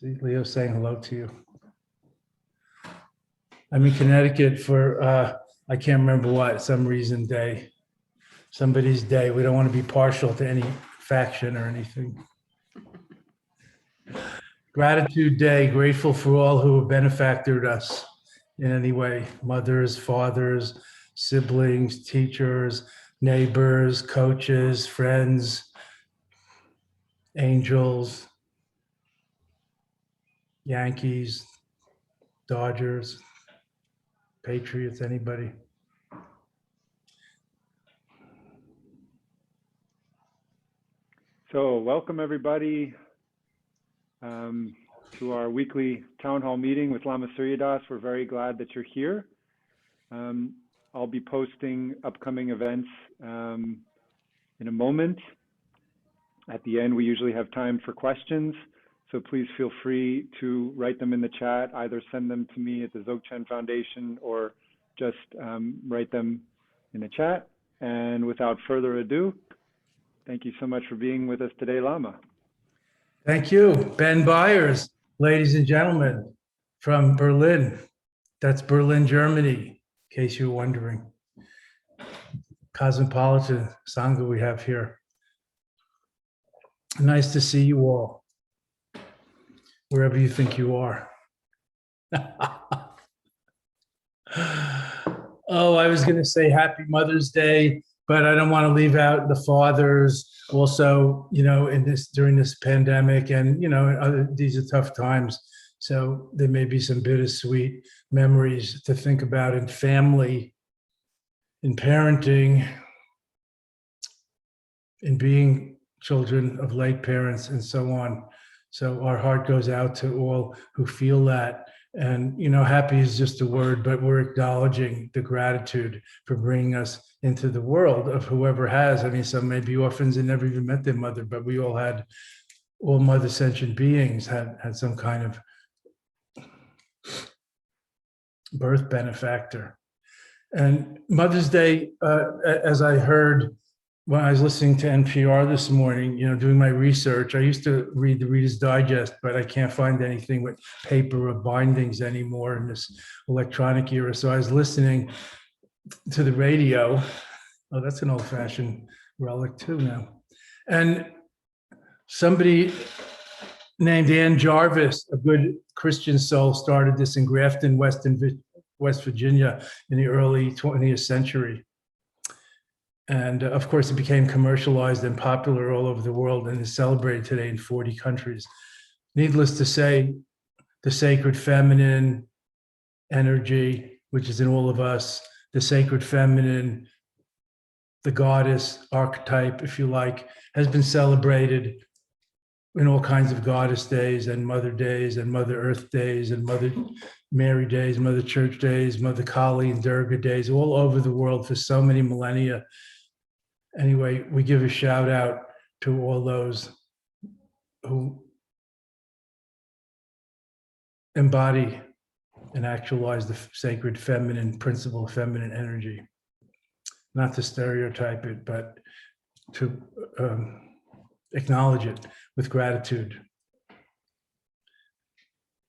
See, Leo's saying hello to you. I'm in Connecticut for, I can't remember what, some reason day, somebody's day. We don't want to be partial to any faction or anything. Gratitude Day, grateful for all who have benefactored us in any way, mothers, fathers, siblings, teachers, neighbors, coaches, friends, angels, Yankees, Dodgers, Patriots, anybody. So welcome everybody to our weekly town hall meeting with Lama Surya Das. We're very glad that you're here. I'll be posting upcoming events in a moment. At the end, we usually have time for questions. So please feel free to write them in the chat, either send them to me at the Dzogchen Foundation or just write them in the chat. And without further ado, thank you so much for being with us today, Lama. Thank you. Ben Byers, ladies and gentlemen, from Berlin. That's Berlin, Germany, in case you're wondering. Cosmopolitan Sangha we have here. Nice to see you all, wherever you think you are. Oh, I was going to say Happy Mother's Day, but I don't want to leave out the fathers. Also, you know, during this pandemic, and you know, these are tough times. So there may be some bittersweet memories to think about in family, in parenting, in being children of late parents, and so on. So our heart goes out to all who feel that. And, you know, happy is just a word, but we're acknowledging the gratitude for bringing us into the world of whoever has. I mean, some may be orphans and never even met their mother, but we all mother sentient beings had some kind of birth benefactor. And Mother's Day, as I heard when I was listening to NPR this morning, you know, doing my research, I used to read the Reader's Digest, but I can't find anything with paper or bindings anymore in this electronic era. So I was listening to the radio. Oh, that's an old-fashioned relic too now. And somebody named Ann Jarvis, a good Christian soul, started this in Grafton, West Virginia in the early 20th century. And of course, it became commercialized and popular all over the world and is celebrated today in 40 countries. Needless to say, the sacred feminine energy, which is in all of us, the sacred feminine, the goddess archetype, if you like, has been celebrated in all kinds of goddess days and Mother days and Mother Earth days and Mother Mary days, Mother Church days, Mother Kali and Durga days, all over the world for so many millennia. Anyway, we give a shout out to all those who embody and actualize the sacred feminine principle of feminine energy. Not to stereotype it, but to acknowledge it with gratitude.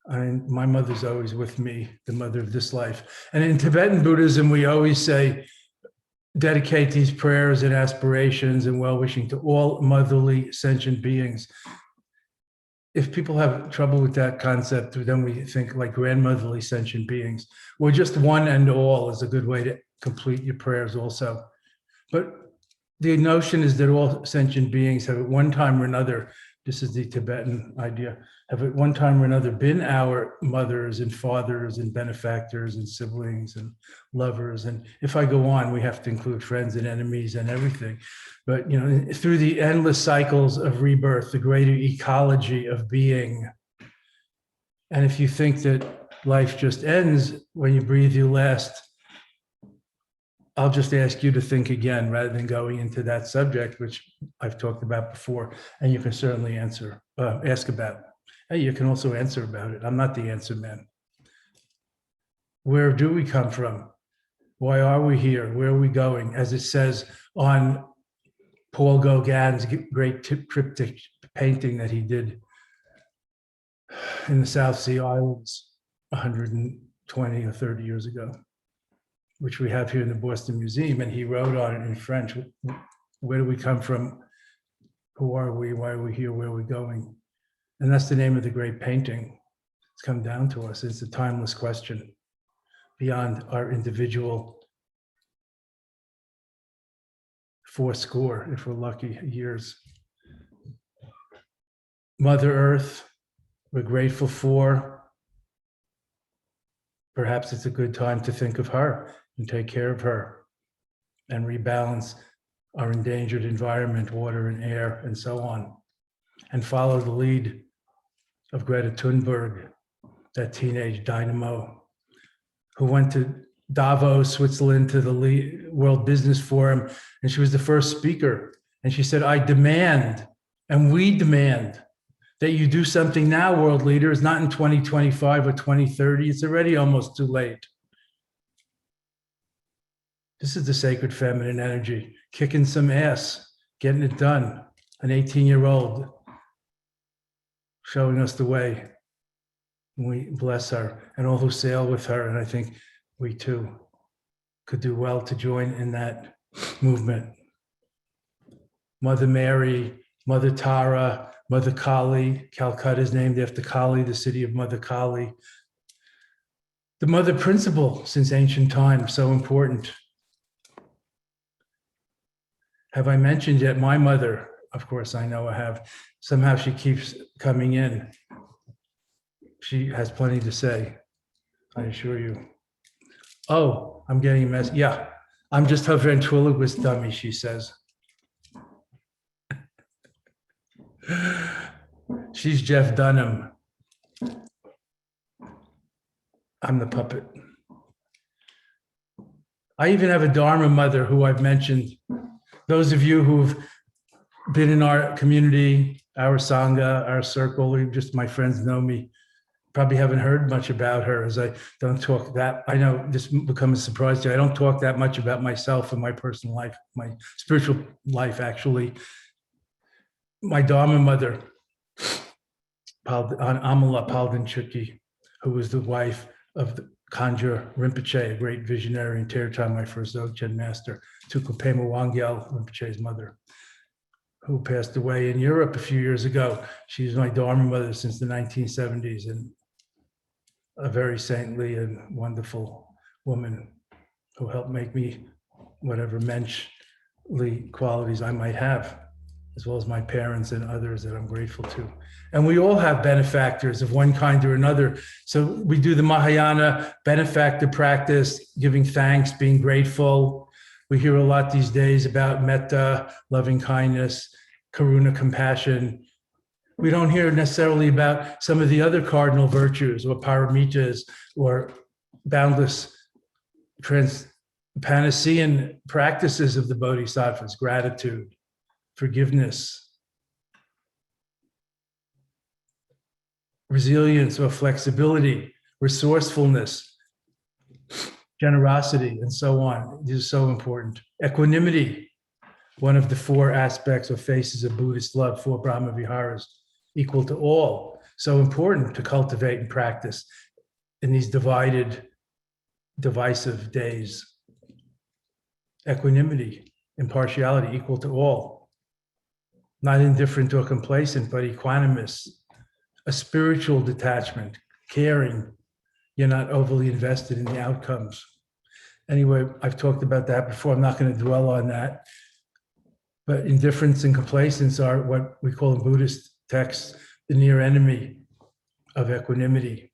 My mother's always with me, the mother of this life. And in Tibetan Buddhism, we always say, dedicate these prayers and aspirations and well-wishing to all motherly sentient beings. If people have trouble with that concept, then we think like grandmotherly sentient beings. Well, just one and all is a good way to complete your prayers also. But the notion is that all sentient beings have at one time or another, this is the Tibetan idea, have at one time or another been our mothers and fathers and benefactors and siblings and lovers. And if I go on, we have to include friends and enemies and everything. But, you know, through the endless cycles of rebirth, the greater ecology of being. And if you think that life just ends when you breathe your last, I'll just ask you to think again rather than going into that subject, which I've talked about before, and you can certainly ask about. Hey, you can also answer about it. I'm not the answer man. Where do we come from? Why are we here? Where are we going? As it says on Paul Gauguin's great cryptic painting that he did in the South Sea Islands 120 or 30 years ago, which we have here in the Boston Museum. And he wrote on it in French. Where do we come from? Who are we? Why are we here? Where are we going? And that's the name of the great painting. It's come down to us. It's a timeless question beyond our individual fourscore, if we're lucky, years. Mother Earth, we're grateful for. Perhaps it's a good time to think of her and take care of her and rebalance our endangered environment, water and air, and so on, and follow the lead of Greta Thunberg, that teenage dynamo who went to Davos, Switzerland, to the World Business Forum, and she was the first speaker. And she said, I demand, and we demand, that you do something now, world leaders, not in 2025 or 2030. It's already almost too late. This is the sacred feminine energy, kicking some ass, getting it done. An 18-year-old showing us the way. We bless her and all who sail with her. And I think we too could do well to join in that movement. Mother Mary, Mother Tara, Mother Kali. Calcutta is named after Kali, the city of Mother Kali. The mother principle since ancient times, so important. Have I mentioned yet my mother? Of course, I know I have. Somehow she keeps coming in. She has plenty to say, I assure you. Oh, I'm getting a mess. Yeah, I'm just her ventriloquist dummy, she says. She's Jeff Dunham. I'm the puppet. I even have a Dharma mother who I've mentioned. Those of you who've been in our community, our Sangha, our circle, or just my friends know me, probably haven't heard much about her, as I don't talk that, I know this becomes a surprise to you. I don't talk that much about myself and my personal life, my spiritual life, actually. My Dharma mother, Amala Palden-Chutki, who was the wife of the Kanjur Rinpoche, a great visionary in Teretan, my first Dzogchen master, Tukupema Wangyal, Rinpoche's mother, who passed away in Europe a few years ago. She was my Dharma mother since the 1970s, and a very saintly and wonderful woman who helped make me whatever menschly qualities I might have, as well as my parents and others that I'm grateful to. And we all have benefactors of one kind or another. So we do the Mahayana benefactor practice, giving thanks, being grateful. We hear a lot these days about metta, loving kindness, karuna, compassion. We don't hear necessarily about some of the other cardinal virtues or paramitas or boundless Panacean practices of the Bodhisattvas, gratitude, forgiveness, resilience or flexibility, resourcefulness, generosity, and so on. These are so important. Equanimity, one of the four aspects or faces of Buddhist love, four Brahma Viharas, equal to all. So important to cultivate and practice in these divided, divisive days. Equanimity, impartiality, equal to all. Not indifferent or complacent, but equanimous. A spiritual detachment, caring. You're not overly invested in the outcomes. Anyway, I've talked about that before. I'm not going to dwell on that. But indifference and complacence are what we call in Buddhist texts the near enemy of equanimity,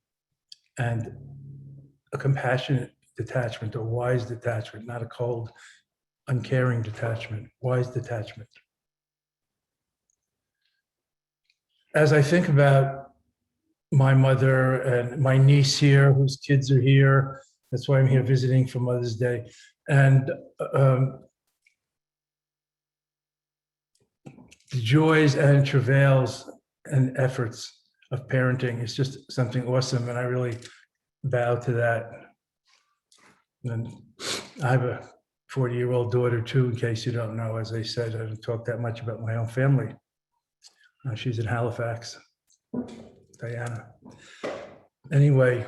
and a compassionate detachment or wise detachment, not a cold, uncaring detachment, wise detachment. As I think about my mother and my niece here, whose kids are here, that's why I'm here visiting for Mother's Day, and the joys and travails and efforts of parenting is just something awesome, and I really bow to that. And I have a 40-year-old daughter too, in case you don't know. As I said, I don't talk that much about my own family. She's in Halifax, Diana. Anyway,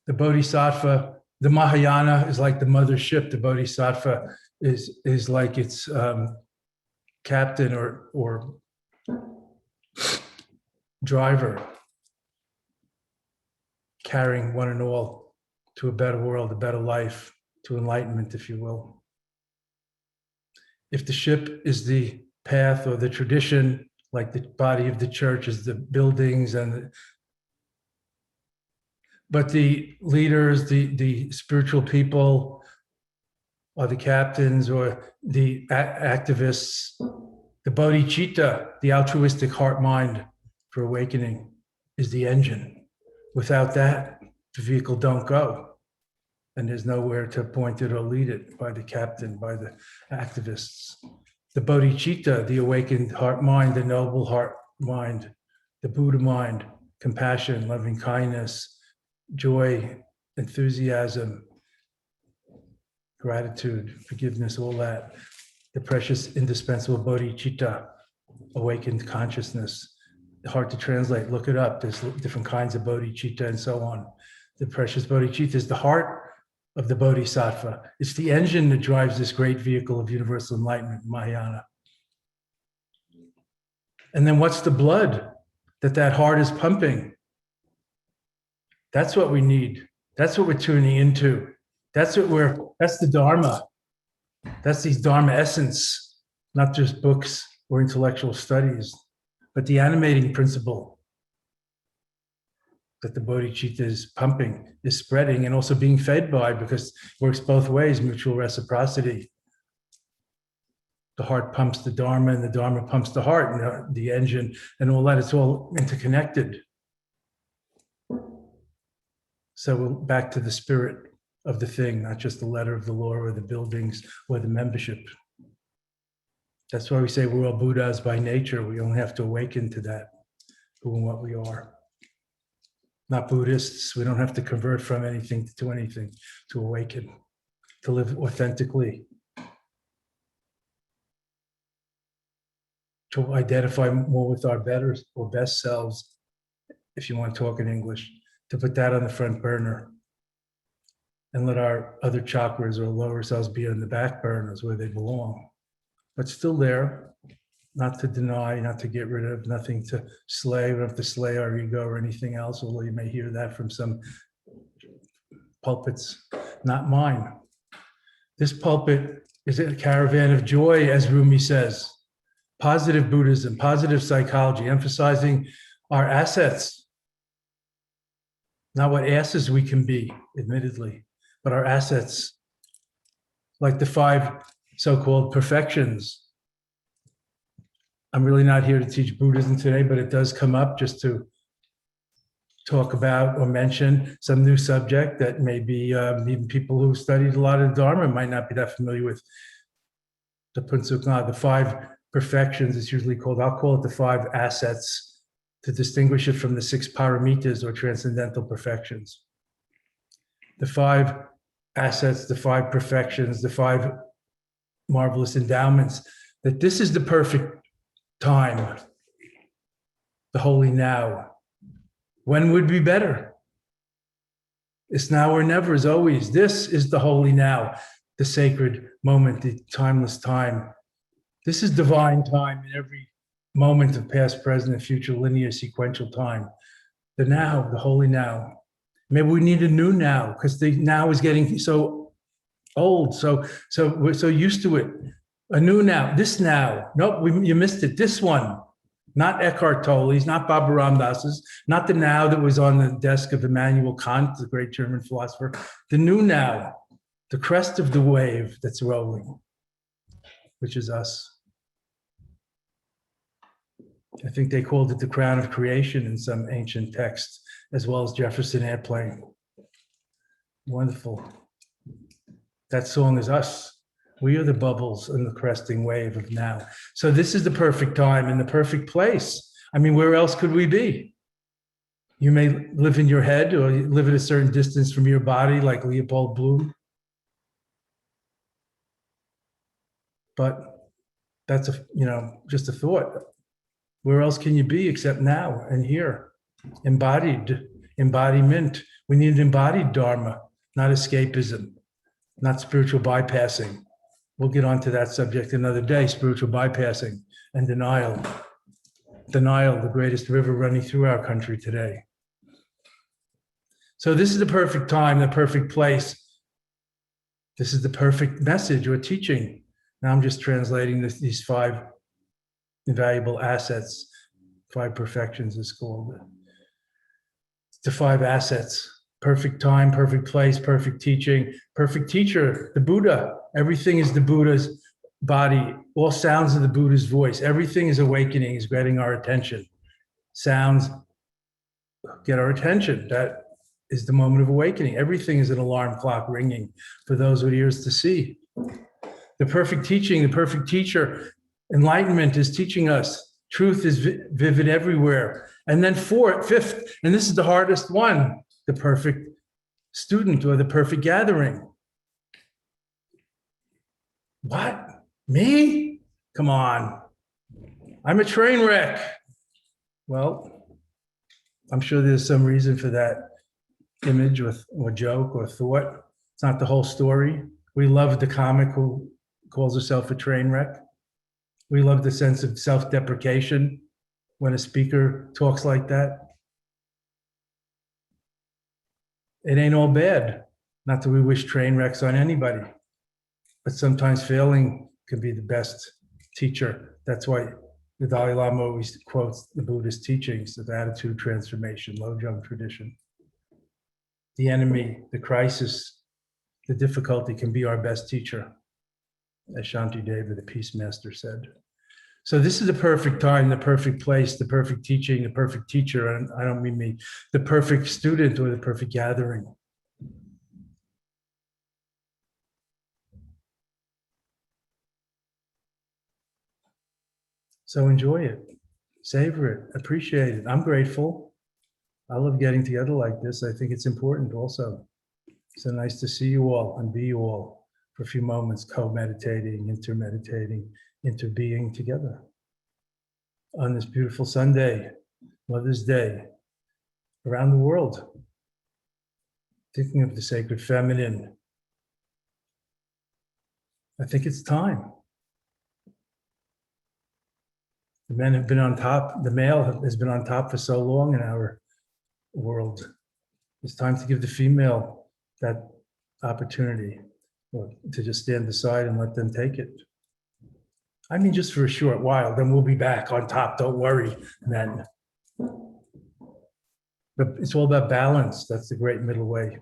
the Bodhisattva, the Mahayana is like the mothership. The Bodhisattva is like its captain or driver, carrying one and all to a better world, a better life, to enlightenment, if you will. If the ship is the path or the tradition, like the body of the church is the buildings but the leaders, the spiritual people, or the captains, or the activists, the bodhicitta, the altruistic heart mind for awakening, is the engine. Without that, the vehicle don't go. And there's nowhere to point it or lead it by the captain, by the activists. The bodhicitta, the awakened heart mind, the noble heart mind, the Buddha mind, compassion, loving kindness, joy, enthusiasm, gratitude, forgiveness, all that. The precious, indispensable bodhicitta, awakened consciousness. Hard to translate, look it up. There's different kinds of bodhicitta and so on. The precious bodhicitta is the heart of the bodhisattva. It's the engine that drives this great vehicle of universal enlightenment, Mahayana. And then what's the blood that heart is pumping? That's what we need. That's what we're tuning into. That's the Dharma. That's the Dharma essence, not just books or intellectual studies, but the animating principle that the bodhicitta is pumping, is spreading, and also being fed by, because it works both ways, mutual reciprocity. The heart pumps the Dharma, and the Dharma pumps the heart, and the engine, and all that. It's all interconnected. So we're back to the spirit of the thing, not just the letter of the law or the buildings or the membership. That's why we say we're all Buddhas by nature. We only have to awaken to that, who and what we are. Not Buddhists. We don't have to convert from anything to anything to awaken, to live authentically, to identify more with our better or best selves, if you want to talk in English, to put that on the front burner and let our other chakras or lower selves be on the back burners where they belong. But still there, not to deny, not to get rid of, nothing to slay. We don't have to slay our ego or anything else, although you may hear that from some pulpits, not mine. This pulpit is a caravan of joy, as Rumi says. Positive Buddhism, positive psychology, emphasizing our assets. Not what asses we can be, admittedly, but our assets, like the 5 so-called perfections. I'm really not here to teach Buddhism today, but it does come up just to talk about or mention some new subject that maybe even people who studied a lot of Dharma might not be that familiar with. The Punsukna, the 5 perfections, it's usually called, I'll call it the 5 assets, to distinguish it from the 6 paramitas or transcendental perfections. The 5 assets, the 5 perfections, the 5 marvelous endowments, that this is the perfect time, the holy now. When would be better? It's now or never, as always. This is the holy now, the sacred moment, the timeless time. This is divine time in every moment of past, present, and future linear sequential time. The now, the holy now. Maybe we need a new now, because the now is getting so old, so we're so used to it. A new now, this now. Nope, you missed it. This one, not Eckhart Tolle's, not Baba Ram Dass's, not the now that was on the desk of Immanuel Kant, the great German philosopher. The new now, the crest of the wave that's rolling, which is us. I think they called it the crown of creation in some ancient text, as well as Jefferson Airplane. Wonderful. That song is us. We are the bubbles in the cresting wave of now. So this is the perfect time and the perfect place. I mean, where else could we be? You may live in your head or you live at a certain distance from your body, like Leopold Bloom. But That's just a thought. Where else can you be except now and here? Embodiment. We need an embodied Dharma, not escapism, not spiritual bypassing. We'll get onto that subject another day, spiritual bypassing and denial. Denial, the greatest river running through our country today. So this is the perfect time, the perfect place. This is the perfect message or teaching. Now I'm just translating these 5 invaluable assets, 5 perfections is called. The 5 assets: perfect time, perfect place, perfect teaching, perfect teacher, the Buddha. Everything is the Buddha's body. All sounds of the Buddha's voice. Everything is awakening, is getting our attention. Sounds get our attention. That is the moment of awakening. Everything is an alarm clock ringing for those with ears to see. The perfect teaching, the perfect teacher, enlightenment is teaching us. Truth is vivid everywhere. And then 5th, and this is the hardest one, the perfect student or the perfect gathering. What? Me? Come on. I'm a train wreck. Well, I'm sure there's some reason for that image or joke or thought. It's not the whole story. We love the comic who calls herself a train wreck. We love the sense of self-deprecation when a speaker talks like that. It ain't all bad. Not that we wish train wrecks on anybody, but sometimes failing can be the best teacher. That's why the Dalai Lama always quotes the Buddhist teachings of attitude transformation, Lojong tradition. The enemy, the crisis, the difficulty can be our best teacher, as Shantideva, the peace master, said. So this is the perfect time, the perfect place, the perfect teaching, the perfect teacher, and I don't mean me, the perfect student or the perfect gathering. So enjoy it, savor it, appreciate it. I'm grateful. I love getting together like this. I think it's important also. So nice to see you all and be you all for a few moments, co-meditating, intermeditating, interbeing together. On this beautiful Sunday, Mother's Day, around the world, thinking of the sacred feminine. I think it's time. The men have been on top, the male has been on top for so long in our world. It's time to give the female that opportunity, or to just stand aside and let them take it. I mean, just for a short while, then we'll be back on top. Don't worry, men. But it's all about balance. That's the great middle way.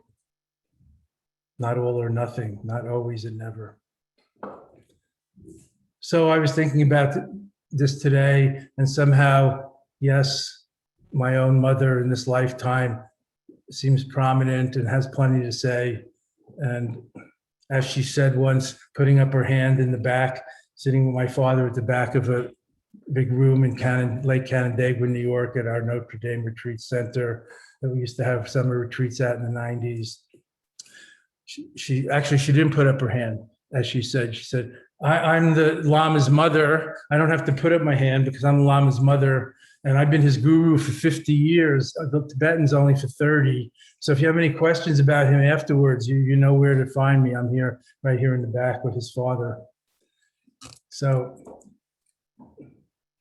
Not all or nothing, not always and never. So I was thinking about this today, and somehow, yes, my own mother in this lifetime seems prominent and has plenty to say. And as she said once, putting up her hand in the back, sitting with my father at the back of a big room in Lake Canandaigua, New York, at our Notre Dame Retreat Center that we used to have summer retreats at in the 90s. She didn't put up her hand, as she said. She said, I'm the Lama's mother. I don't have to put up my hand because I'm the Lama's mother, and I've been his guru for 50 years. The Tibetan's only for 30. So if you have any questions about him afterwards, you know where to find me. I'm here, right here in the back with his father. So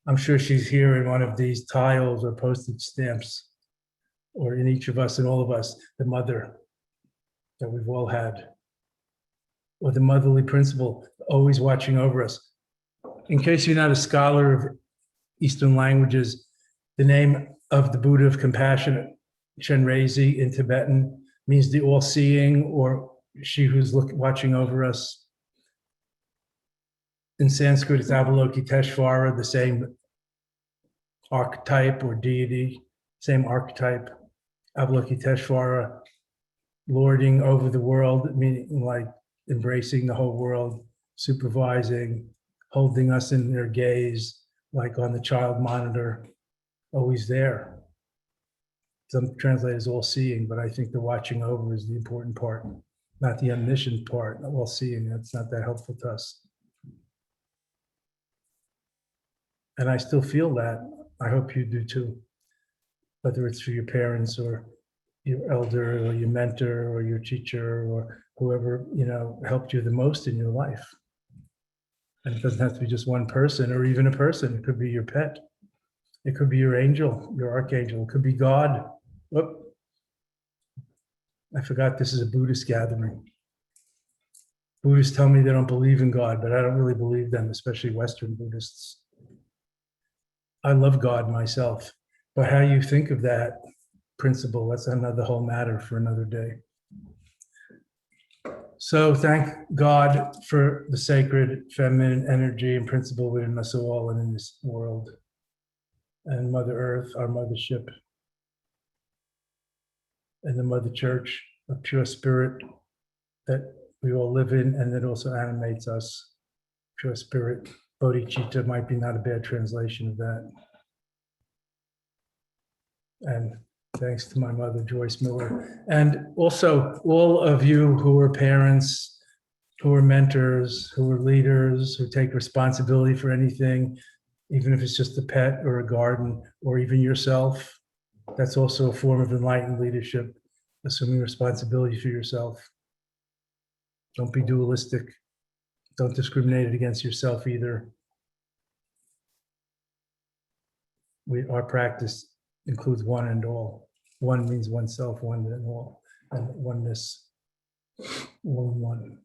I'm sure she's here in one of these tiles or postage stamps, or in each of us and all of us, the mother that we've all had, or the motherly principle always watching over us. In case you're not a scholar of Eastern languages, the name of the Buddha of Compassion, Chenrezig in Tibetan, means the all-seeing, or she who's watching over us. In Sanskrit, it's Avalokiteshvara, the same archetype or deity, same archetype. Avalokiteshvara, lording over the world, meaning like embracing the whole world, supervising, holding us in their gaze, like on the child monitor, always there. Some translators all-seeing, but I think the watching over is the important part, not the omniscient part. All-seeing, that's not that helpful to us. And I still feel that. I hope you do too. Whether it's for your parents or your elder or your mentor or your teacher or whoever, helped you the most in your life. And it doesn't have to be just one person or even a person. It could be your pet. It could be your angel, your archangel. It could be God. Whoop. I forgot this is a Buddhist gathering. Buddhists tell me they don't believe in God, but I don't really believe them, especially Western Buddhists. I love God myself, but how you think of that principle, that's another whole matter for another day. So thank God for the sacred feminine energy and principle within us all and in this world. And Mother Earth, our mothership, and the Mother Church of pure spirit that we all live in and that also animates us. Pure spirit. Bodhicitta might be not a bad translation of that. And thanks to my mother, Joyce Miller. And also all of you who are parents, who are mentors, who are leaders, who take responsibility for anything, even if it's just a pet or a garden, or even yourself. That's also a form of enlightened leadership, assuming responsibility for yourself. Don't be dualistic. Don't discriminate against yourself either. Our practice includes one and all. One means oneself, one and all, and oneness, all in one.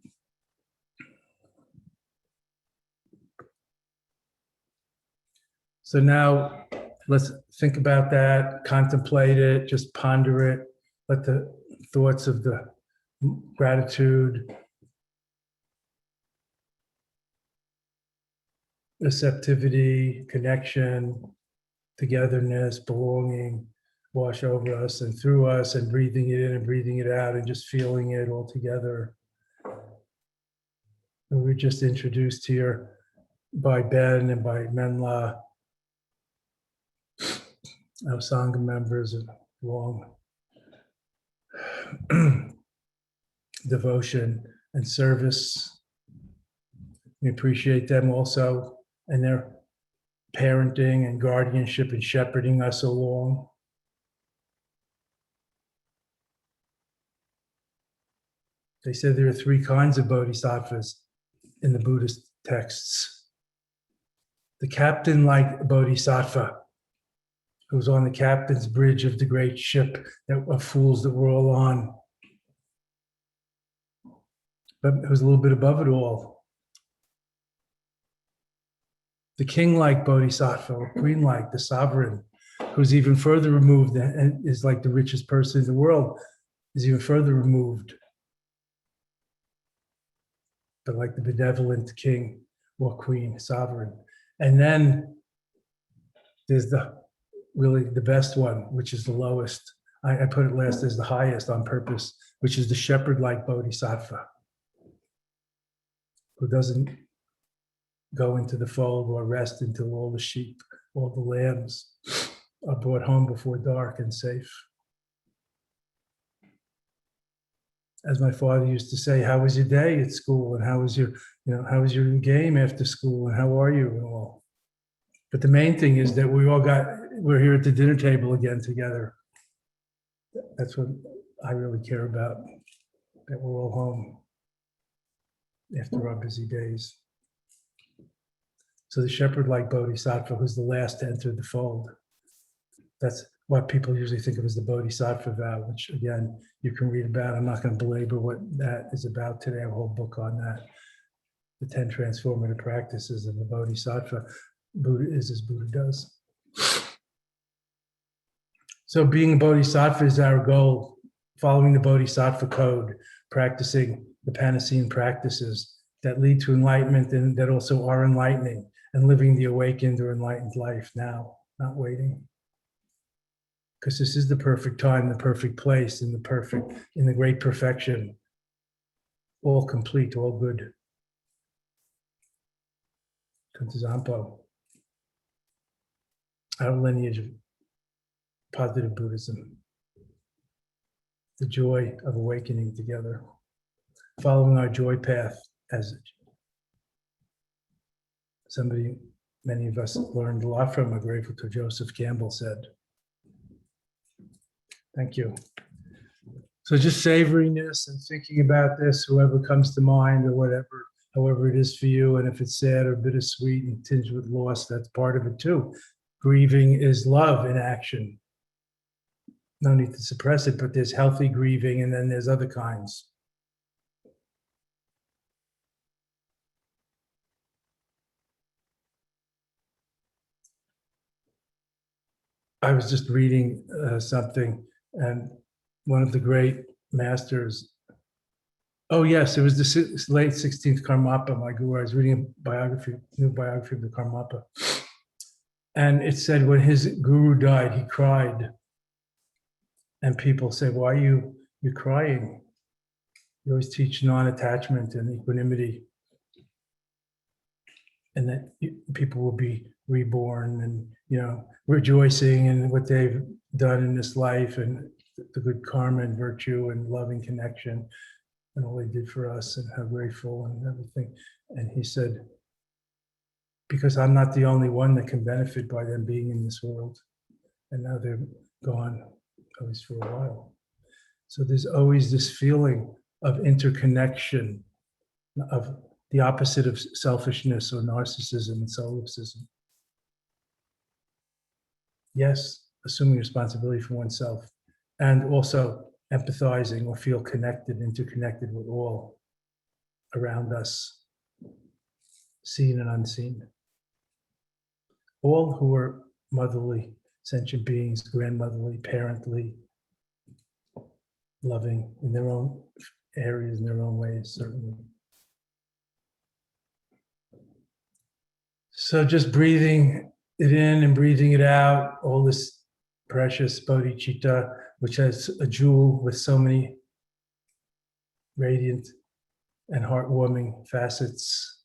So now let's think about that, contemplate it, just ponder it. Let the thoughts of the gratitude, receptivity, connection, togetherness, belonging, wash over us and through us, and breathing it in and breathing it out and just feeling it all together. And we were just introduced here by Ben and by Menla, our Sangha members, of long devotion and service. We appreciate them also and their parenting and guardianship and shepherding us along. They said there are three kinds of bodhisattvas in the Buddhist texts. The captain-like bodhisattva, who's on the captain's bridge of the great ship of fools that we're all on, but who's a little bit above it all. The king-like bodhisattva, or queen-like, the sovereign, who's even further removed and is like the richest person in the world, is even further removed. But like the benevolent king or queen, sovereign. And then there's really the best one, which is the lowest. I put it last as the highest on purpose, which is the shepherd-like bodhisattva, who doesn't go into the fold or rest until all the sheep, all the lambs are brought home before dark and safe. As my father used to say, how was your day at school? And how was your game after school? And how are you? And all. But the main thing is that we're here at the dinner table again together. That's what I really care about, that we're all home after our busy days. So the shepherd-like bodhisattva, who's the last to enter the fold, that's what people usually think of as the Bodhisattva vow, which again, you can read about. I'm not going to belabor what that is about today. I have a whole book on that. The 10 transformative practices of the Bodhisattva. Buddha is as Buddha does. So being a Bodhisattva is our goal, following the Bodhisattva code, practicing the Panacene practices that lead to enlightenment and that also are enlightening, and living the awakened or enlightened life now, not waiting. Because this is the perfect time, the perfect place, in the great perfection. All complete, all good. Kuntazampo. Our lineage of positive Buddhism. The joy of awakening together. Following our joy path, as somebody many of us learned a lot from. I'm grateful to Joseph Campbell said. Thank you. So just savoring this and thinking about this, whoever comes to mind or whatever, however it is for you. And if it's sad or bittersweet and tinged with loss, that's part of it too. Grieving is love in action. No need to suppress it, but there's healthy grieving and then there's other kinds. I was just reading something, and one of the great masters, oh yes, it was the late 16th Karmapa, my guru. I was reading a biography, new biography of the Karmapa. And it said when his guru died, he cried. And people say, why are you crying? You always teach non-attachment and equanimity. And that people will be reborn and, rejoicing in what they've done in this life and the good karma and virtue and loving connection and all they did for us and how grateful and everything. And he said, because I'm not the only one that can benefit by them being in this world. And now they're gone, at least for a while. So there's always this feeling of interconnection, of the opposite of selfishness or narcissism and solipsism. Yes, assuming responsibility for oneself, and also empathizing or feel connected, interconnected with all around us, seen and unseen. All who are motherly, sentient beings, grandmotherly, parently, loving in their own areas, in their own ways, certainly. So just breathing it in and breathing it out, all this precious bodhicitta, which has a jewel with so many radiant and heartwarming facets.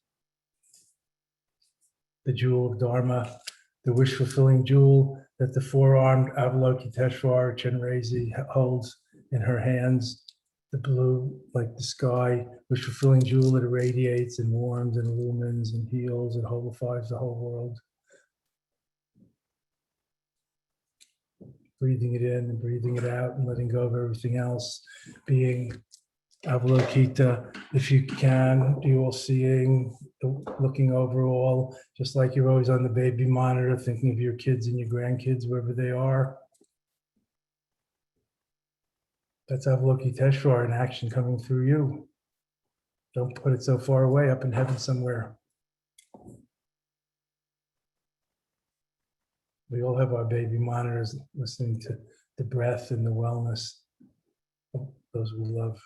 The jewel of Dharma, the wish-fulfilling jewel that the four-armed Avalokiteshvara Chenrezig holds in her hands, the blue, like the sky, wish-fulfilling jewel that irradiates and warms and illumines and heals and holifies the whole world. Breathing it in and breathing it out and letting go of everything else, being Avalokita, if you can, dual seeing, looking over all, just like you're always on the baby monitor, thinking of your kids and your grandkids, wherever they are. That's Avalokiteshvara in action coming through you. Don't put it so far away, up in heaven somewhere. We all have our baby monitors listening to the breath and the wellness of those we love.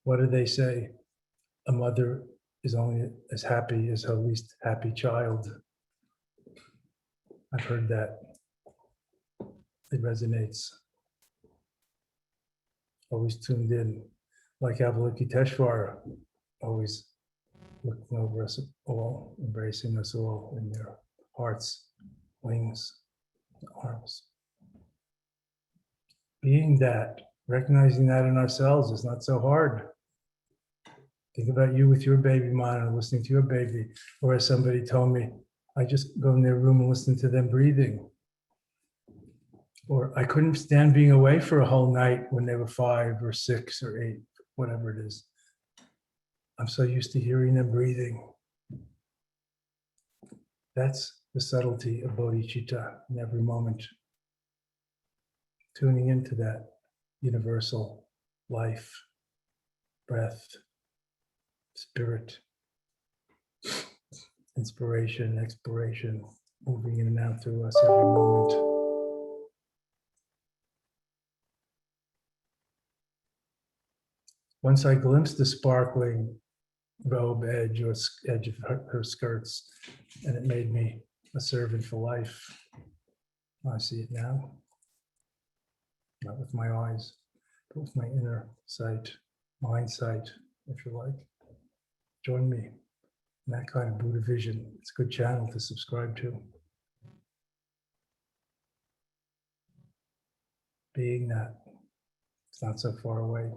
What do they say? A mother is only as happy as her least happy child. I've heard that. It resonates. Always tuned in, like Avalokiteshvara, always looking over us all, embracing us all in their hearts, wings, arms. Being that, recognizing that in ourselves is not so hard. Think about you with your baby monitor, listening to your baby. Or as somebody told me, I just go in their room and listen to them breathing. Or I couldn't stand being away for a whole night when they were 5 or 6 or 8, whatever it is. I'm so used to hearing them breathing. That's the subtlety of bodhicitta in every moment. Tuning into that universal life, breath, spirit, inspiration, expiration, moving in and out through us every moment. Once I glimpsed the sparkling robe edge or edge of her skirts, and it made me a servant for life. I see it now, not with my eyes, but with my inner sight, mind sight, if you like. Join me in that kind of Buddha vision. It's a good channel to subscribe to. Being that, it's not so far away.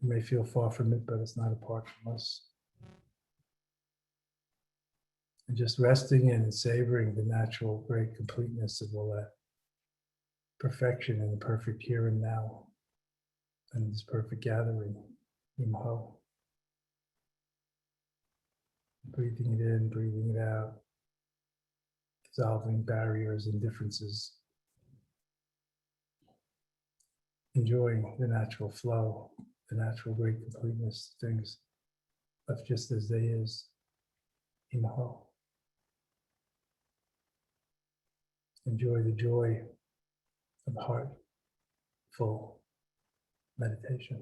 You may feel far from it, but it's not apart from us. And just resting in and savoring the natural great completeness of all that perfection and the perfect here and now, and this perfect gathering, Imho. Breathing it in, breathing it out, dissolving barriers and differences, enjoying the natural flow, the natural great completeness, things of just as they is, Imho. Enjoy the joy of heartful meditation.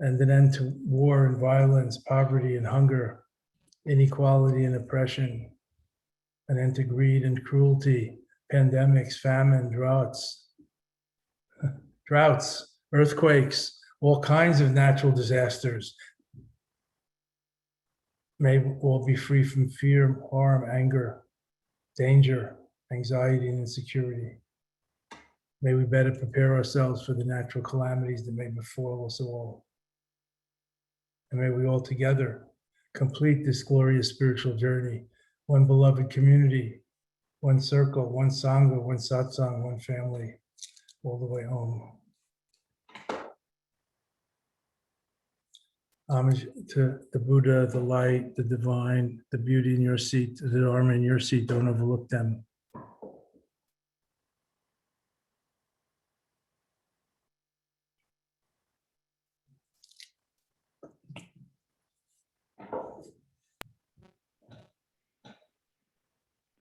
and an end to war and violence, poverty and hunger, inequality and oppression, an end to greed and cruelty, pandemics, famine, droughts, earthquakes, all kinds of natural disasters. May we all be free from fear, harm, anger, danger, anxiety, and insecurity. May we better prepare ourselves for the natural calamities that may befall us all. And may we all together complete this glorious spiritual journey, one beloved community, one circle, one sangha, one satsang, one family, all the way home. Homage to the Buddha, the light, the divine, the beauty in your seat, the Dharma in your seat. Don't overlook them.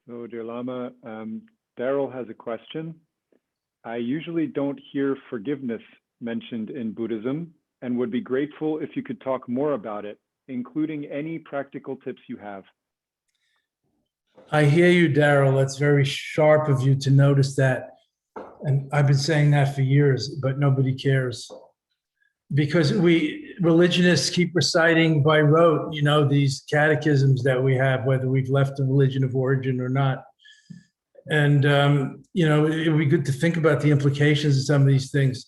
So, dear Lama, Daryl has a question. I usually don't hear forgiveness mentioned in Buddhism and would be grateful if you could talk more about it, including any practical tips you have. I hear you, Daryl. That's very sharp of you to notice that. And I've been saying that for years, but nobody cares. Because we religionists keep reciting by rote, these catechisms that we have, whether we've left the religion of origin or not. And, it would be good to think about the implications of some of these things.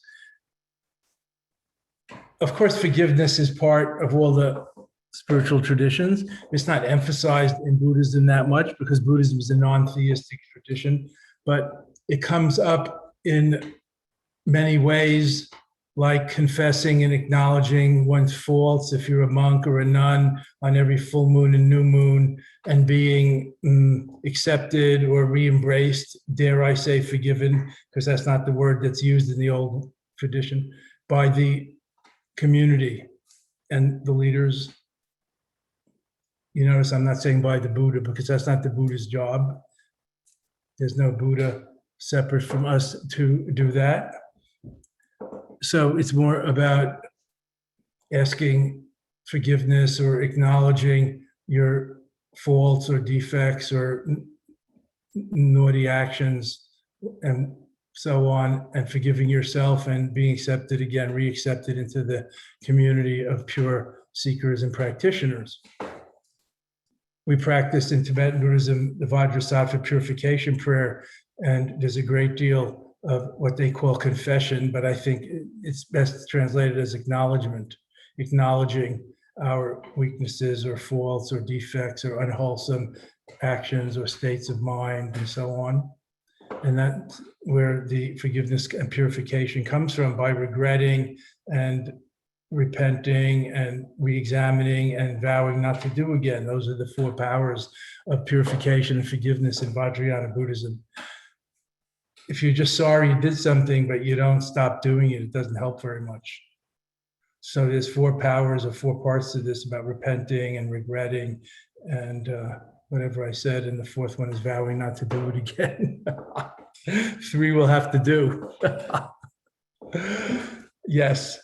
Of course, forgiveness is part of all the spiritual traditions. It's not emphasized in Buddhism that much because Buddhism is a non-theistic tradition, but it comes up in many ways, like confessing and acknowledging one's faults if you're a monk or a nun on every full moon and new moon, and being accepted or re-embraced, dare I say forgiven, because that's not the word that's used in the old tradition, by the community and the leaders. You notice I'm not saying by the Buddha, because that's not the Buddha's job. There's no Buddha separate from us to do that. So it's more about asking forgiveness or acknowledging your faults or defects or naughty actions and so on, and forgiving yourself and being accepted again, re-accepted into the community of pure seekers and practitioners. We practiced in Tibetan Buddhism the Bodhisattva Purification Prayer, and there's a great deal of what they call confession, but I think it's best translated as acknowledgement, acknowledging our weaknesses or faults or defects or unwholesome actions or states of mind and so on. And that's where the forgiveness and purification comes from, by regretting and repenting and re-examining and vowing not to do again. Those are the four powers of purification and forgiveness in Vajrayana Buddhism. If you're just sorry you did something, but you don't stop doing it, it doesn't help very much. So there's four powers or four parts to this about repenting and regretting and whatever I said. And the fourth one is vowing not to do it again. 3 we'll have to do. Yes.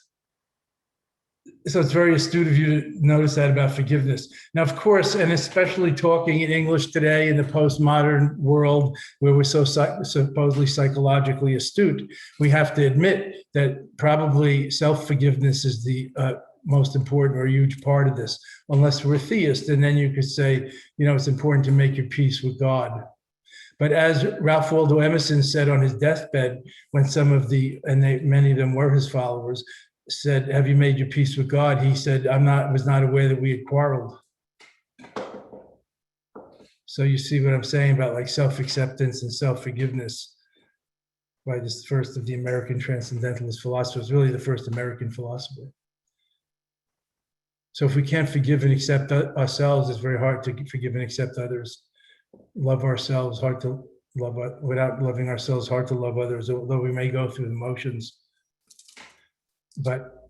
So it's very astute of you to notice that about forgiveness. Now, of course, and especially talking in English today in the postmodern world where we're so supposedly psychologically astute, we have to admit that probably self-forgiveness is the most important or huge part of this, unless we're theists. And then you could say, it's important to make your peace with God. But as Ralph Waldo Emerson said on his deathbed, when many of them were his followers, said, "Have you made your peace with God?" He said, was not aware that we had quarreled. So you see what I'm saying about like self-acceptance and self-forgiveness by this first of the American transcendentalist philosophers, really the first American philosopher. So if we can't forgive and accept ourselves, it's very hard to forgive and accept others. Love ourselves, hard to love, without loving ourselves, hard to love others, although we may go through the motions. But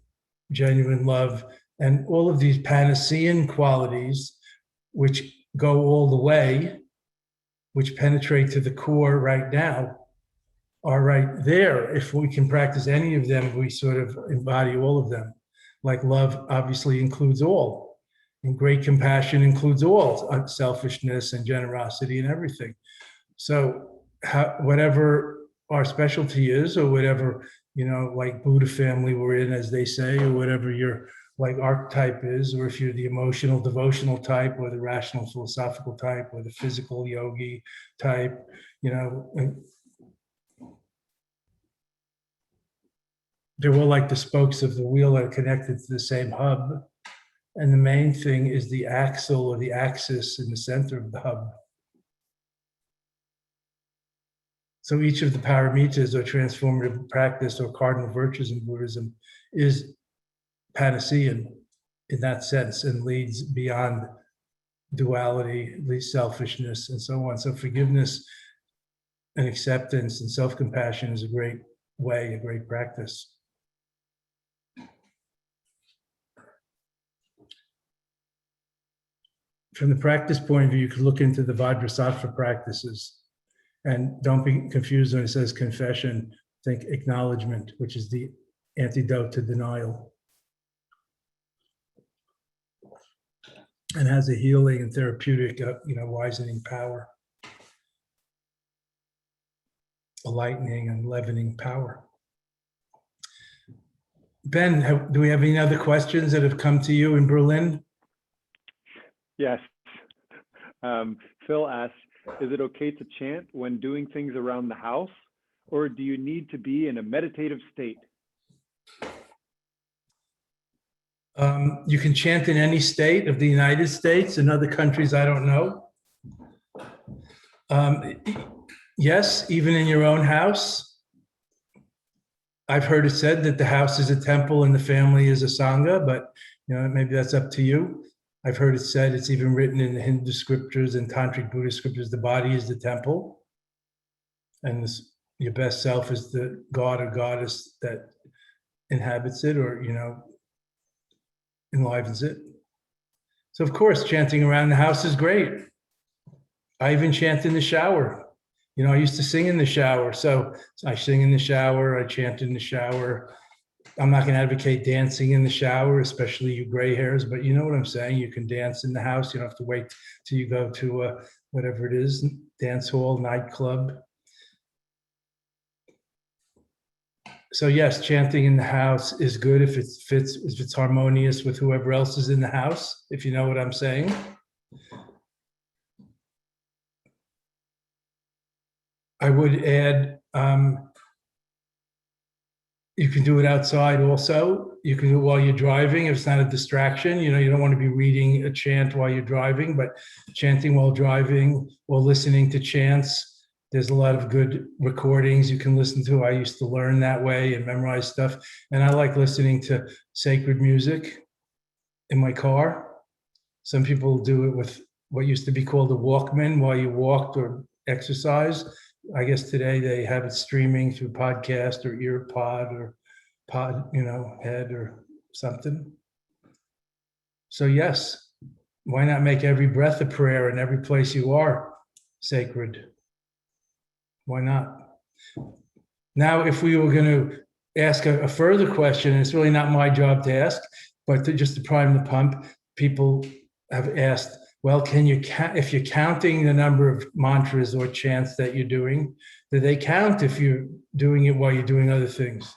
genuine love and all of these Panacean qualities, which go all the way, which penetrate to the core right now, are right there. If we can practice any of them, we sort of embody all of them. Like love obviously includes all, and great compassion includes all, selfishness and generosity and everything. So whatever our specialty is, or whatever, like Buddha family we're in, as they say, or whatever your like archetype is, or if you're the emotional devotional type, or the rational philosophical type, or the physical yogi type, they're all like the spokes of the wheel that are connected to the same hub. And the main thing is the axle or the axis in the center of the hub. So each of the paramitas or transformative practice or cardinal virtues in Buddhism is Panacean in that sense, and leads beyond duality, leads selfishness, and so on. So forgiveness and acceptance and self-compassion is a great way, a great practice. From the practice point of view, you could look into the Bodhisattva practices. And don't be confused when it says confession. Think acknowledgement, which is the antidote to denial. And has a healing and therapeutic, wisening power. A lightening and leavening power. Ben, do we have any other questions that have come to you in Berlin? Yes. Phil asks, is it okay to chant when doing things around the house, or do you need to be in a meditative state? You can chant in any state of the United States. In other countries, I don't know. Yes, even in your own house. I've heard it said that the house is a temple and the family is a sangha, but maybe that's up to you. I've heard it said, it's even written in the Hindu scriptures and Tantric Buddhist scriptures, the body is the temple, and your best self is the god or goddess that inhabits it, or enlivens it. So of course, chanting around the house is great. I even chant in the shower. I used to sing in the shower. So I sing in the shower, I chant in the shower. I'm not going to advocate dancing in the shower, especially you gray hairs, but you know what I'm saying. You can dance in the house. You don't have to wait till you go to whatever it is, dance hall, nightclub. So yes, chanting in the house is good if if it's harmonious with whoever else is in the house, if you know what I'm saying. I would add, you can do it outside also. You can do it while you're driving if it's not a distraction. You don't want to be reading a chant while you're driving, but chanting while driving or listening to chants. There's a lot of good recordings you can listen to. I used to learn that way and memorize stuff. And I like listening to sacred music in my car. Some people do it with what used to be called a Walkman while you walked or exercised. I guess today they have it streaming through podcast or EarPod or head or something. So yes, why not make every breath a prayer and every place you are sacred? Why not? Now, if we were going to ask a further question, and it's really not my job to ask, but just to prime the pump, people have asked, well, can you count, if you're counting the number of mantras or chants that you're doing, do they count if you're doing it while you're doing other things?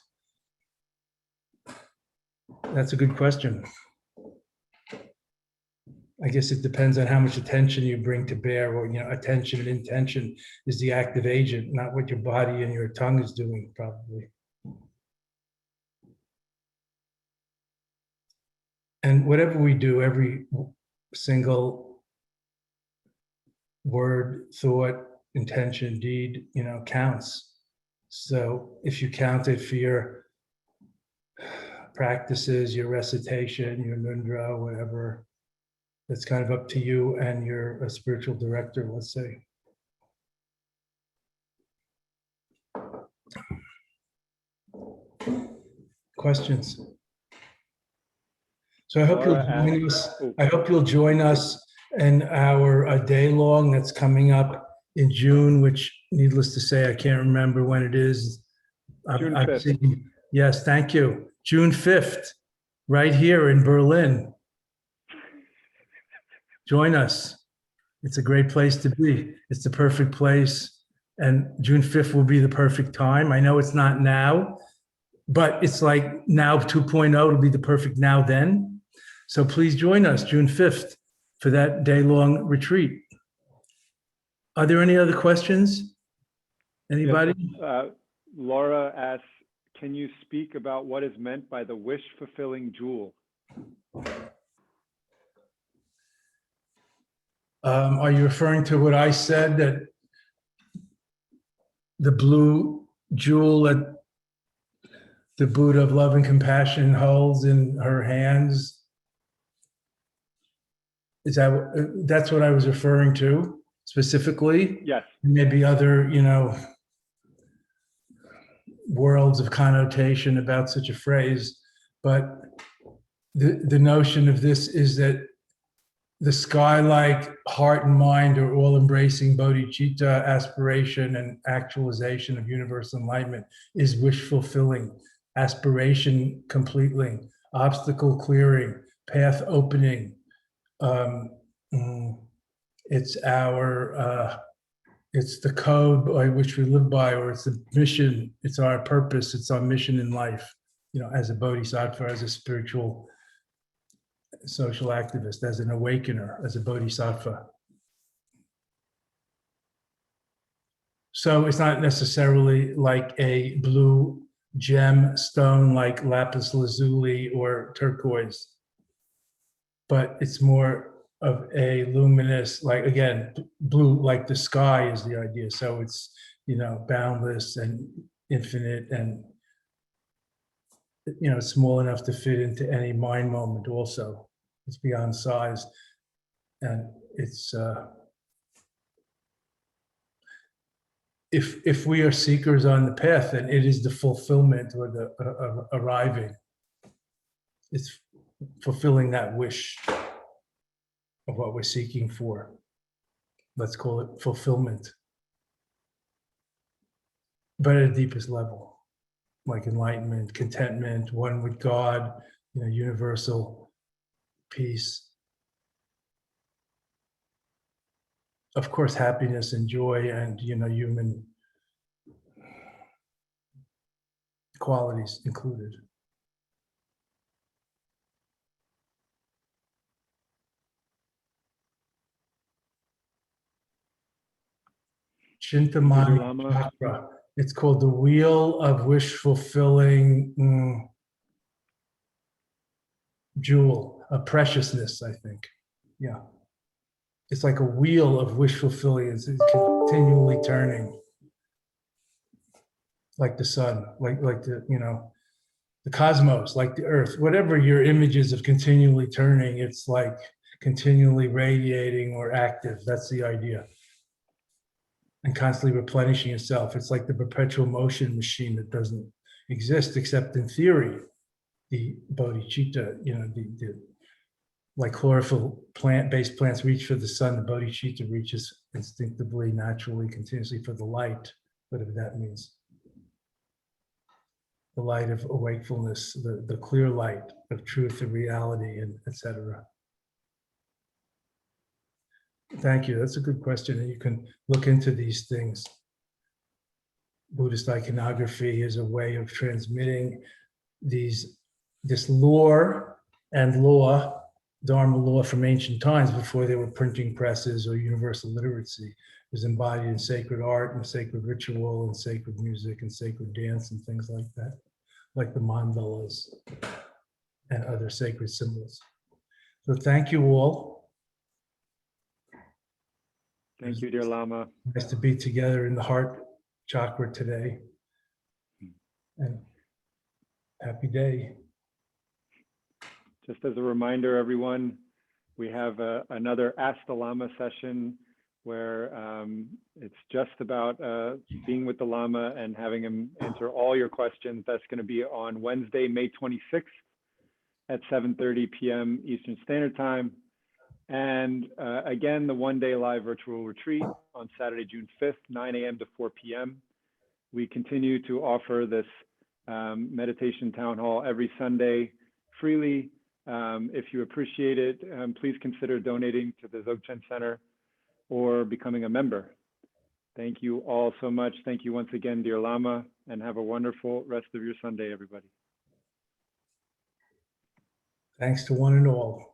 That's a good question. I guess it depends on how much attention you bring to bear, or, attention and intention is the active agent, not what your body and your tongue is doing, probably. And whatever we do, every single word, thought, intention, deed, counts. So if you count it for your practices, your recitation, your mudra, whatever, that's kind of up to you and you're a spiritual director, let's say. Questions? So I hope you'll join us in our day long that's coming up in June, which, needless to say, I can't remember when it is. June 5th. Yes, thank you. June 5th. right here in Berlin. Join us. It's a great place to be. It's the perfect place. And June 5th will be the perfect time. I know it's not now, but it's like now 2.0 will be the perfect now then. So please join us June 5th for that day-long retreat. Are there any other questions? Anybody? Yes. Laura asks, can you speak about what is meant by the wish-fulfilling jewel? Are you referring to what I said, that the blue jewel that the Buddha of love and compassion holds in her hands? Is that's what I was referring to specifically? Yes. Maybe other, worlds of connotation about such a phrase, but the notion of this is that the sky-like heart and mind are all-embracing bodhicitta aspiration and actualization of universal enlightenment is wish-fulfilling, aspiration completing, obstacle clearing, path opening. It's it's the code by which we live by, or it's the mission, it's our purpose, it's our mission in life, as a bodhisattva, as a spiritual social activist, as an awakener, as a bodhisattva. So it's not necessarily like a blue gem stone like lapis lazuli or turquoise, but it's more of a luminous, like, again, blue, like the sky is the idea. So it's, boundless and infinite and, small enough to fit into any mind moment also. It's beyond size. And it's, if we are seekers on the path, then it is the fulfillment or the arriving. It's fulfilling that wish of what we're seeking for. Let's call it fulfillment. But at the deepest level, like enlightenment, contentment, one with God, universal peace. Of course, happiness and joy and, human qualities included. Chintamani chakra. It's called the wheel of wish fulfilling jewel, a preciousness, I think. Yeah. It's like a wheel of wish fulfilling. It's continually turning, like the sun, like the cosmos, like the earth. Whatever your images of continually turning, it's like continually radiating or active. That's the idea. And constantly replenishing itself. It's like the perpetual motion machine that doesn't exist except in theory. The bodhicitta, like chlorophyll plant-based plants reach for the sun, the bodhicitta reaches instinctively, naturally, continuously for the light, whatever that means. The light of awakefulness, the clear light of truth and reality, and etc. Thank you. That's a good question. And you can look into these things. Buddhist iconography is a way of transmitting this lore and law, Dharma law from ancient times before there were printing presses or universal literacy. It was embodied in sacred art and sacred ritual and sacred music and sacred dance and things like that, like the mandalas and other sacred symbols. So thank you all. Thank you, dear Lama. Nice to be together in the heart chakra today. And happy day. Just as a reminder, everyone, we have another Ask the Lama session where it's just about being with the Lama and having him answer all your questions. That's going to be on Wednesday, May 26th at 7:30 p.m. Eastern Standard Time. And again, the one-day live virtual retreat on Saturday, June 5th, 9 a.m. to 4 p.m. We continue to offer this meditation town hall every Sunday freely. If you appreciate it, please consider donating to the Dzogchen Center or becoming a member. Thank you all so much. Thank you once again, dear Lama, and have a wonderful rest of your Sunday, everybody. Thanks to one and all.